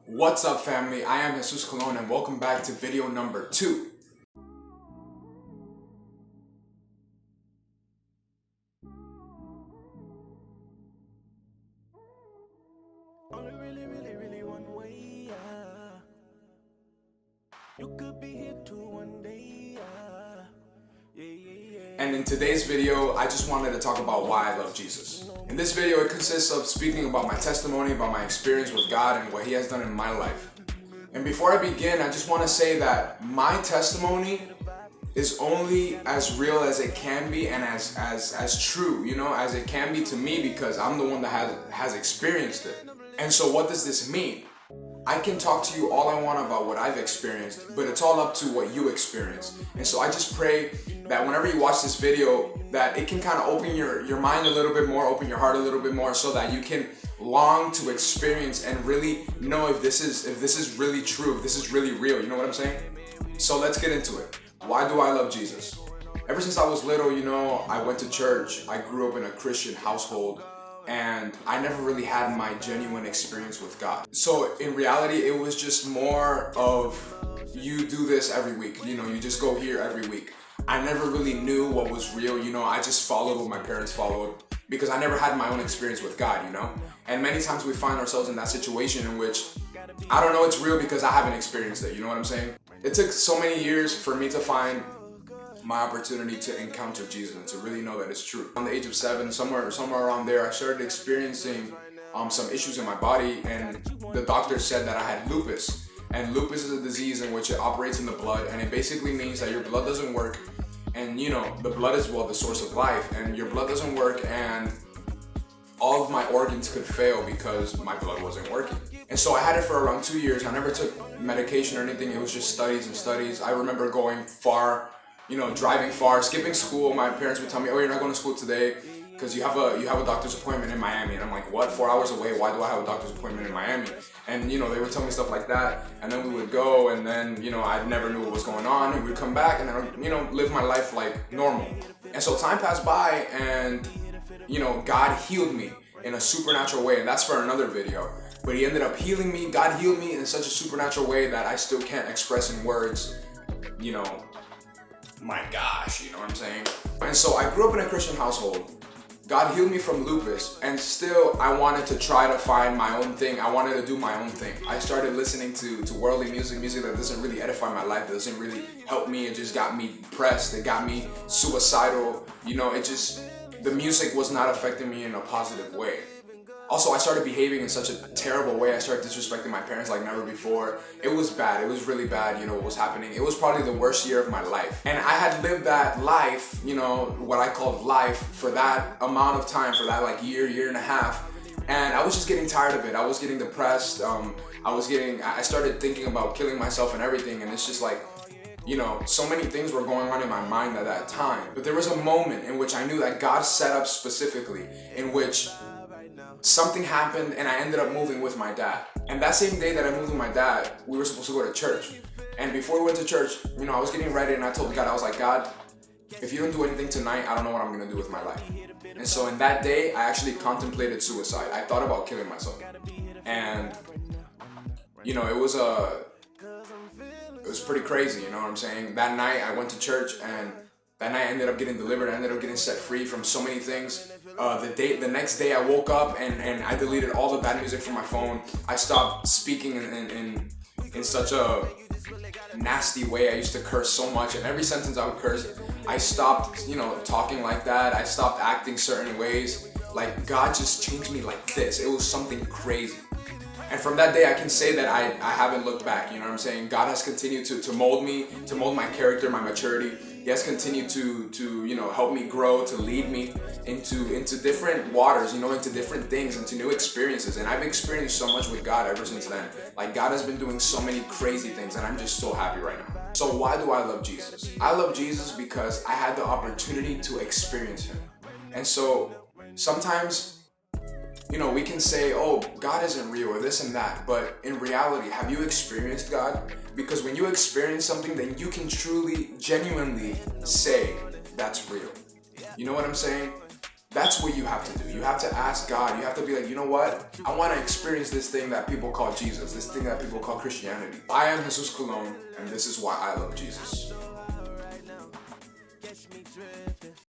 What's up, family? I am Jesus Colon and welcome back to video number 2. Only really one way, yeah. You could be here too one day, yeah. And in today's video, I just wanted to talk about why I love Jesus. In this video, it consists of speaking about my testimony, about my experience with God and what He has done in my life. And before I begin, I just want to say that my testimony is only as real as it can be and as true, as it can be to me, because I'm the one that has experienced it. And so what does this mean? I can talk to you all I want about what I've experienced, but it's all up to what you experience. And so I just pray that whenever you watch this video, that it can kind of open your mind a little bit more, open your heart a little bit more, so that you can long to experience and really know if this is really true, if this is really real. You know what I'm saying? So let's get into it. Why do I love Jesus? Ever since I was little, I went to church. I grew up in a Christian household, and I never really had my genuine experience with God. So in reality, it was just more of, you do this every week, you just go here every week. I never really knew what was real, I just followed what my parents followed because I never had my own experience with God, And many times we find ourselves in that situation in which, I don't know it's real because I haven't experienced it, you know what I'm saying? It took so many years for me to find my opportunity to encounter Jesus and to really know that it's true. On the age of 7, somewhere around there, I started experiencing some issues in my body, and the doctor said that I had lupus. And lupus is a disease in which it operates in the blood, and it basically means that your blood doesn't work, and the blood is the source of life, and your blood doesn't work, and all of my organs could fail because my blood wasn't working. And so I had it for around 2 years. I never took medication or anything. It was just studies and studies. I remember going far, driving far, skipping school. My parents would tell me, "Oh, you're not going to school today because you have a doctor's appointment in Miami." And I'm like, "What? 4 hours away? Why do I have a doctor's appointment in Miami?" And they would tell me stuff like that. And then we would go, and then I never knew what was going on. And we'd come back, and then live my life like normal. And so time passed by, and God healed me in a supernatural way, and that's for another video. But He ended up healing me. God healed me in such a supernatural way that I still can't express in words, my gosh, you know what I'm saying? And so I grew up in a Christian household. God healed me from lupus, and still I wanted to try to find my own thing. I wanted to do my own thing. I started listening to worldly music that doesn't really edify my life, that doesn't really help me. It just got me depressed. It got me suicidal. The music was not affecting me in a positive way. Also, I started behaving in such a terrible way. I started disrespecting my parents like never before. It was bad. It was really bad, what was happening. It was probably the worst year of my life. And I had lived that life, what I called life, for that amount of time, for that year and a half. And I was just getting tired of it. I was getting depressed. I started thinking about killing myself and everything. And it's just so many things were going on in my mind at that time. But there was a moment in which I knew that God set up specifically, in which something happened and I ended up moving with my dad. And that same day that I moved with my dad, we were supposed to go to church. And before we went to church, I was getting ready, and I told God, I was like, "God, if you don't do anything tonight, I don't know what I'm gonna do with my life." And so in that day, I actually contemplated suicide. I thought about killing myself. And it was pretty crazy, you know what I'm saying? That night I went to church, and that night I ended up getting delivered. I ended up getting set free from so many things. The next day I woke up and I deleted all the bad music from my phone. I stopped speaking in such a nasty way. I used to curse so much, and every sentence I would curse. I stopped, talking like that. I stopped acting certain ways. Like, God just changed me like this. It was something crazy. And from that day, I can say that I haven't looked back, you know what I'm saying? God has continued to mold me, to mold my character, my maturity. He has continued to help me grow, to lead me into different waters, into different things, into new experiences. And I've experienced so much with God ever since then. Like, God has been doing so many crazy things, and I'm just so happy right now. So why do I love Jesus? I love Jesus because I had the opportunity to experience Him. And so sometimes, we can say, "Oh, God isn't real," or this and that, but in reality, have you experienced God? Because when you experience something, then you can truly, genuinely say that's real. You know what I'm saying? That's what you have to do. You have to ask God. You have to be like, you know what? I want to experience this thing that people call Jesus, this thing that people call Christianity. I am Jesus Colon, and this is why I love Jesus.